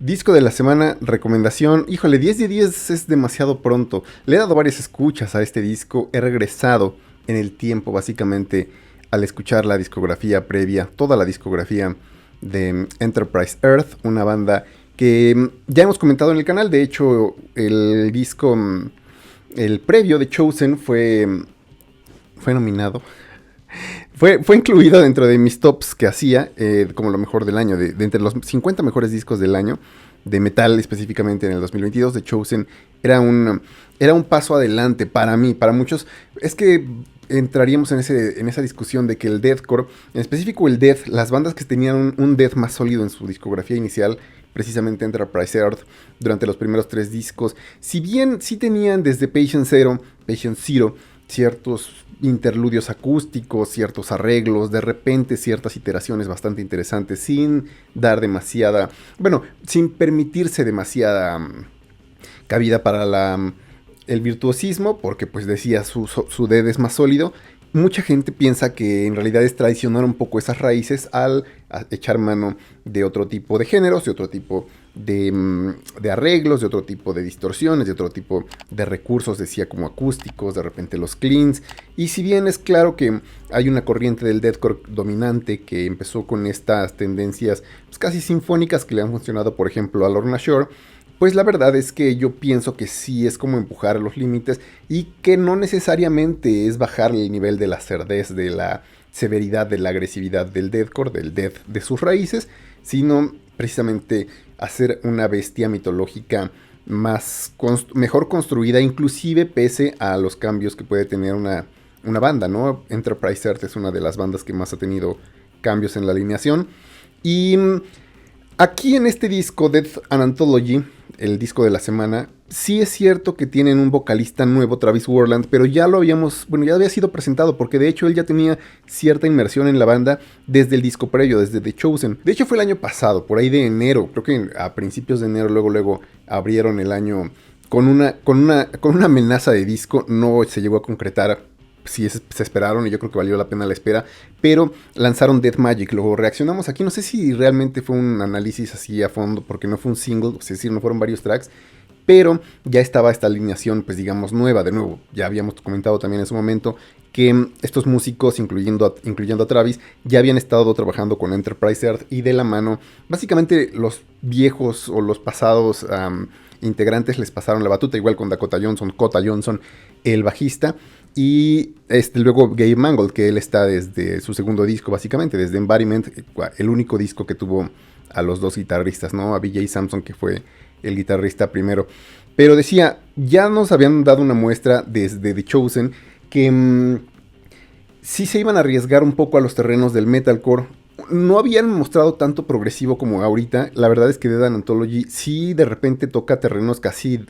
Disco de la semana, recomendación. Híjole, 10 de 10 es demasiado pronto. Le he dado varias escuchas a este disco. He regresado en el tiempo, básicamente, al escuchar la discografía previa, toda la discografía de Enterprise Earth, una banda que ya hemos comentado en el canal. De hecho, el disco, el previo de Chosen fue nominado. Fue incluido dentro de mis tops que hacía, como lo mejor del año, de entre los 50 mejores discos del año, de metal específicamente en el 2022. The Chosen era un paso adelante para mí, para muchos. Es que entraríamos en esa discusión de que el deathcore, en específico el death, las bandas que tenían un death más sólido en su discografía inicial, precisamente Enterprise Earth, durante los primeros tres discos, si bien sí tenían desde Patient Zero, ciertos interludios acústicos, ciertos arreglos, de repente ciertas iteraciones bastante interesantes, sin dar demasiada, bueno, sin permitirse demasiada cabida para el virtuosismo, porque pues decía su dead es más sólido. Mucha gente piensa que en realidad es traicionar un poco esas raíces al echar mano de otro tipo de géneros, de otro tipo de arreglos, de otro tipo de distorsiones, de otro tipo de recursos, decía, como acústicos, de repente los cleans. Y si bien es claro que hay una corriente del deathcore dominante que empezó con estas tendencias pues, casi sinfónicas que le han funcionado, por ejemplo, a Lorna Shore, pues la verdad es que yo pienso que sí es como empujar a los límites y que no necesariamente es bajar el nivel de la cerdez, de la severidad, de la agresividad del deathcore, del death de sus raíces, sino precisamente hacer una bestia mitológica mejor construida, inclusive pese a los cambios que puede tener una banda, ¿no? Enterprise Earth es una de las bandas que más ha tenido cambios en la alineación. Y aquí en este disco, Death and Anthology, el disco de la semana, sí es cierto que tienen un vocalista nuevo, Travis Warland, pero ya ya había sido presentado, porque de hecho él ya tenía cierta inmersión en la banda desde el disco previo, desde The Chosen. De hecho fue el año pasado, por ahí de enero, creo que a principios de enero, luego abrieron el año con una amenaza de disco, no se llegó a concretar. Sí, se esperaron y yo creo que valió la pena la espera, pero lanzaron Death Magic, luego reaccionamos aquí, no sé si realmente fue un análisis así a fondo, porque no fue un single, es decir, no fueron varios tracks, pero ya estaba esta alineación, pues digamos, nueva, de nuevo, ya habíamos comentado también en su momento, que estos músicos, incluyendo a Travis, ya habían estado trabajando con Enterprise Earth y de la mano, básicamente los viejos o los pasados integrantes les pasaron la batuta, igual con Kota Johnson, el bajista, y luego Gabe Mangold, que él está desde su segundo disco, básicamente, desde Embodiment, el único disco que tuvo a los dos guitarristas, ¿no? A BJ Samson, que fue el guitarrista primero. Pero decía, ya nos habían dado una muestra desde The Chosen que sí se iban a arriesgar un poco a los terrenos del metalcore. No habían mostrado tanto progresivo como ahorita. La verdad es que Dead and Anthology sí de repente toca terrenos casi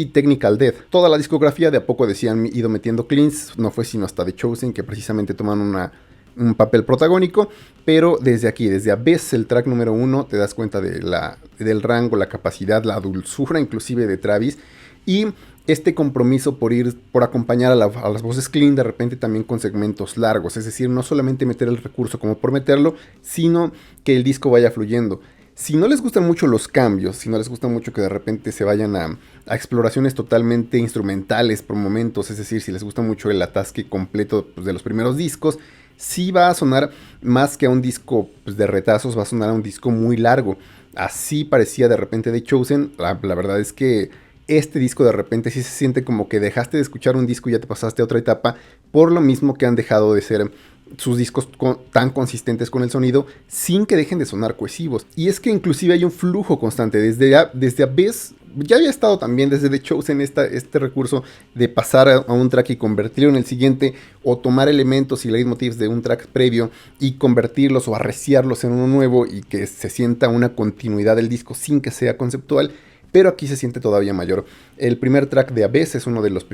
technical death. Toda la discografía de a poco decían ido metiendo cleans, no fue sino hasta The Chosen que precisamente toman un papel protagónico, pero desde aquí, desde Abyss, el track número 1, te das cuenta del rango, la capacidad, la dulzura inclusive de Travis, y este compromiso por acompañar a las voces clean de repente también con segmentos largos, es decir, no solamente meter el recurso como por meterlo, sino que el disco vaya fluyendo. Si no les gustan mucho los cambios, si no les gusta mucho que de repente se vayan a exploraciones totalmente instrumentales por momentos, es decir, si les gusta mucho el atasque completo pues, de los primeros discos, sí va a sonar más que a un disco pues, de retazos, va a sonar a un disco muy largo. Así parecía de repente The Chosen. La verdad es que este disco de repente sí se siente como que dejaste de escuchar un disco y ya te pasaste a otra etapa, por lo mismo que han dejado de ser sus discos tan consistentes con el sonido sin que dejen de sonar cohesivos. Y es que inclusive hay un flujo constante desde Abyss. Ya había estado también desde The Chosen este recurso de pasar a un track y convertirlo en el siguiente, o tomar elementos y leitmotivs de un track previo y convertirlos o arreciarlos en uno nuevo y que se sienta una continuidad del disco sin que sea conceptual, pero aquí se siente todavía mayor. El primer track de Abyss es uno de los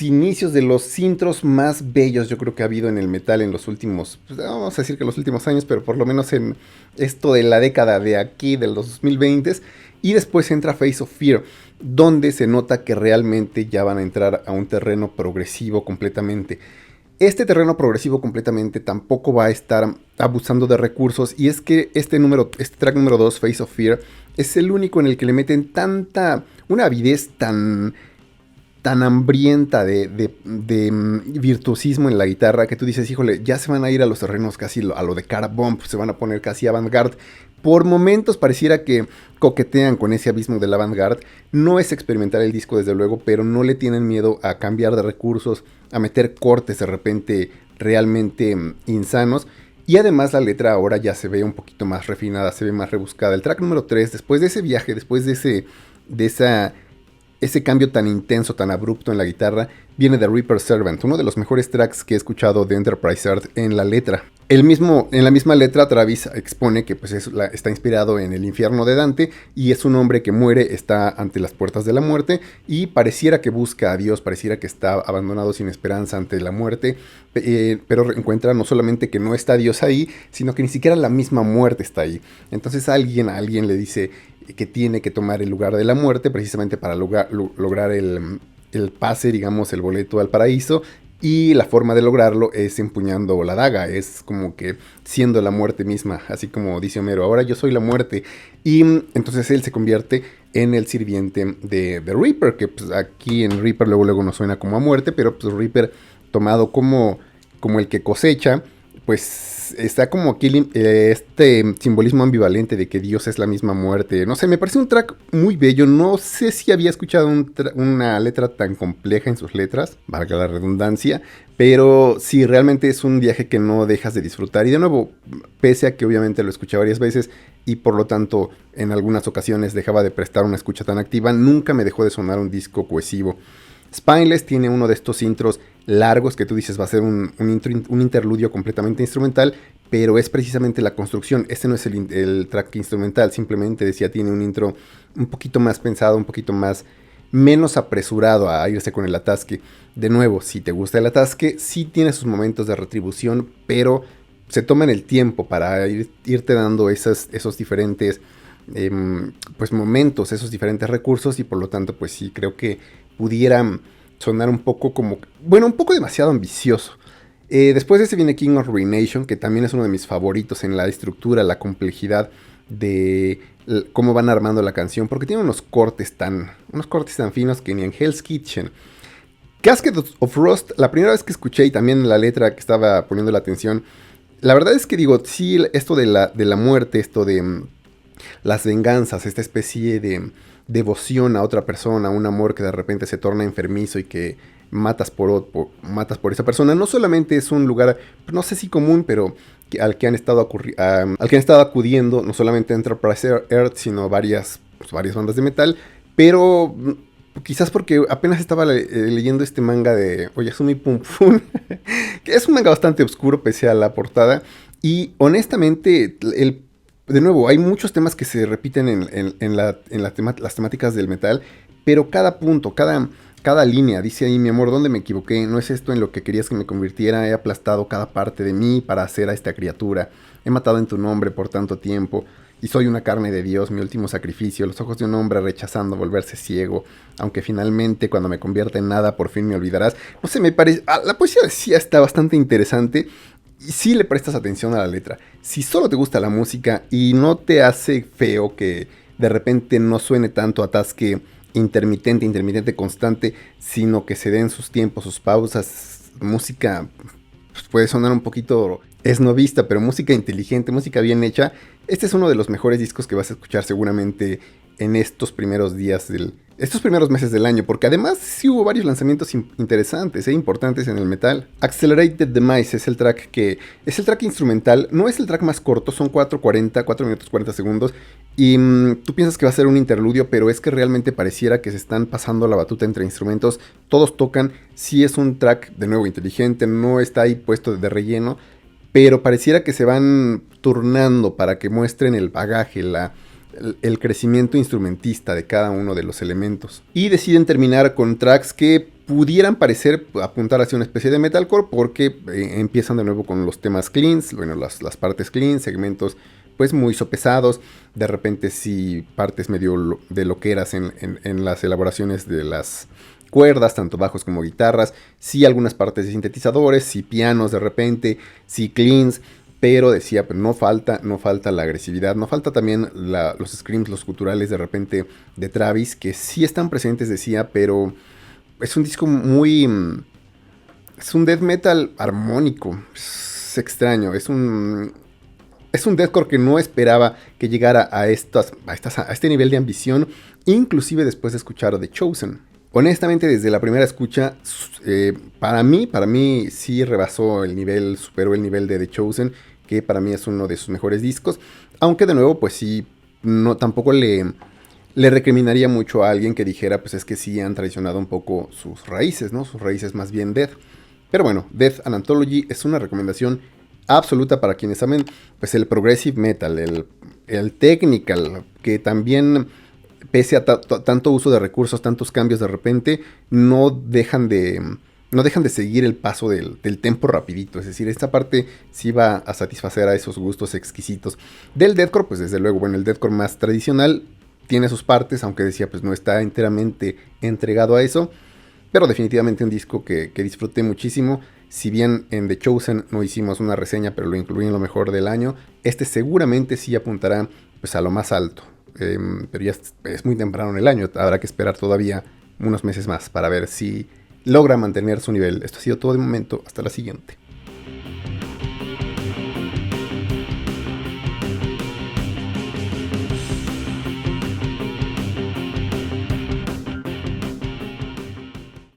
inicios, de los intros más bellos yo creo que ha habido en el metal en los últimos, pues, vamos a decir que los últimos años, pero por lo menos en esto de la década de aquí, de los 2020. Y después entra Face of Fear, donde se nota que realmente ya van a entrar a un terreno progresivo completamente. Este terreno progresivo completamente tampoco va a estar abusando de recursos, y es que este track número 2, Face of Fear, es el único en el que le meten una avidez tan hambrienta de virtuosismo en la guitarra, que tú dices, híjole, ya se van a ir a los terrenos casi a lo de cara bomb, se van a poner casi avant-garde. Por momentos pareciera que coquetean con ese abismo del avant-garde. No es experimental el disco, desde luego, pero no le tienen miedo a cambiar de recursos, a meter cortes de repente realmente insanos. Y además la letra ahora ya se ve un poquito más refinada, se ve más rebuscada. El track número 3, después de ese viaje, después de ese cambio tan intenso, tan abrupto en la guitarra, viene The Reaper Servant, uno de los mejores tracks que he escuchado de Enterprise Earth en la letra. En la misma letra, Travis expone que pues, está inspirado en el infierno de Dante, y es un hombre que muere, está ante las puertas de la muerte, y pareciera que busca a Dios, pareciera que está abandonado sin esperanza ante la muerte, pero encuentra no solamente que no está Dios ahí, sino que ni siquiera la misma muerte está ahí. Entonces a alguien le dice que tiene que tomar el lugar de la muerte precisamente para lograr el pase, digamos, el boleto al paraíso. Y la forma de lograrlo es empuñando la daga, es como que siendo la muerte misma, así como dice Homero, ahora yo soy la muerte. Y entonces él se convierte en el sirviente de Reaper, que pues, aquí en Reaper luego no suena como a muerte, pero pues Reaper tomado como el que cosecha, pues está como aquí este simbolismo ambivalente de que Dios es la misma muerte. No sé, me parece un track muy bello. No sé si había escuchado una letra tan compleja en sus letras, valga la redundancia, pero sí, realmente es un viaje que no dejas de disfrutar. Y de nuevo, pese a que obviamente lo escuché varias veces y por lo tanto en algunas ocasiones dejaba de prestar una escucha tan activa, nunca me dejó de sonar un disco cohesivo. Spineless tiene uno de estos intros largos que tú dices va a ser un interludio completamente instrumental, pero es precisamente la construcción. Este no es el track instrumental, simplemente decía, tiene un intro un poquito más pensado, un poquito menos apresurado a irse con el atasque. De nuevo, si te gusta el atasque, sí tiene sus momentos de retribución, pero se toman el tiempo para irte dando esos diferentes pues momentos, esos diferentes recursos, y por lo tanto pues sí creo que pudiera sonar un poco un poco demasiado ambicioso. Después de ese viene King of Ruination, que también es uno de mis favoritos en la estructura, la complejidad de cómo van armando la canción, porque tiene unos cortes tan finos que ni en Hell's Kitchen. Casket of Rust, la primera vez que escuché, y también la letra que estaba poniendo la atención, la verdad es que digo, sí, esto de la muerte, esto de las venganzas, esta especie de devoción a otra persona, un amor que de repente se torna enfermizo y que matas por esa persona, no solamente es un lugar, no sé si común, pero al que han estado acudiendo no solamente Enterprise Earth, sino varias bandas de metal, pero quizás porque apenas estaba leyendo este manga de Oyasumi Pum Pum, que es un manga bastante oscuro pese a la portada, y honestamente de nuevo, hay muchos temas que se repiten en las temáticas del metal, pero cada punto, cada línea, dice ahí, mi amor, ¿dónde me equivoqué? No es esto en lo que querías que me convirtiera, he aplastado cada parte de mí para hacer a esta criatura, he matado en tu nombre por tanto tiempo, y soy una carne de Dios, mi último sacrificio, los ojos de un hombre rechazando volverse ciego, aunque finalmente cuando me convierta en nada por fin me olvidarás. No sé, me parece, la poesía decía está bastante interesante. Y si le prestas atención a la letra, si solo te gusta la música y no te hace feo que de repente no suene tanto atasque intermitente, constante, sino que se den sus tiempos, sus pausas, música pues puede sonar un poquito esnovista, pero música inteligente, música bien hecha, este es uno de los mejores discos que vas a escuchar seguramente en estos primeros meses del año, porque además sí hubo varios lanzamientos interesantes e importantes en el metal. Accelerated Demise es el track instrumental, no es el track más corto, son 4 minutos 40 segundos, y tú piensas que va a ser un interludio, pero es que realmente pareciera que se están pasando la batuta entre instrumentos, todos tocan, sí es un track de nuevo inteligente, no está ahí puesto de relleno, pero pareciera que se van turnando para que muestren el bagaje, el crecimiento instrumentista de cada uno de los elementos. Y deciden terminar con tracks que pudieran parecer apuntar hacia una especie de metalcore, porque empiezan de nuevo con los temas cleans, bueno, las partes clean, segmentos pues muy sopesados, de repente sí partes medio de loqueras en las elaboraciones de las cuerdas, tanto bajos como guitarras, sí algunas partes de sintetizadores, sí pianos de repente, sí cleans, pero decía, pero no falta la agresividad, no falta también los screams, los guturales de repente de Travis, que sí están presentes, decía, pero es un disco muy... Es un death metal armónico, es extraño, es un deathcore que no esperaba que llegara a este nivel de ambición, inclusive después de escuchar The Chosen. Honestamente, desde la primera escucha, para mí sí rebasó el nivel, superó el nivel de The Chosen, que para mí es uno de sus mejores discos. Aunque de nuevo, pues sí, no tampoco le recriminaría mucho a alguien que dijera, pues es que sí han traicionado un poco sus raíces, ¿no? Sus raíces más bien death. Pero bueno, Death and Anthology es una recomendación absoluta para quienes amen pues el progressive metal, el technical, que también pese a tanto uso de recursos, tantos cambios de repente, no dejan de seguir el paso del tempo rapidito. Es decir, esta parte sí va a satisfacer a esos gustos exquisitos. Del deathcore, pues desde luego, bueno, el deathcore más tradicional tiene sus partes, aunque decía, pues no está enteramente entregado a eso. Pero definitivamente un disco que disfruté muchísimo. Si bien en The Chosen no hicimos una reseña, pero lo incluí en lo mejor del año, este seguramente sí apuntará pues, a lo más alto. Pero ya es muy temprano en el año, habrá que esperar todavía unos meses más para ver si logra mantener su nivel. Esto ha sido todo de momento, hasta la siguiente.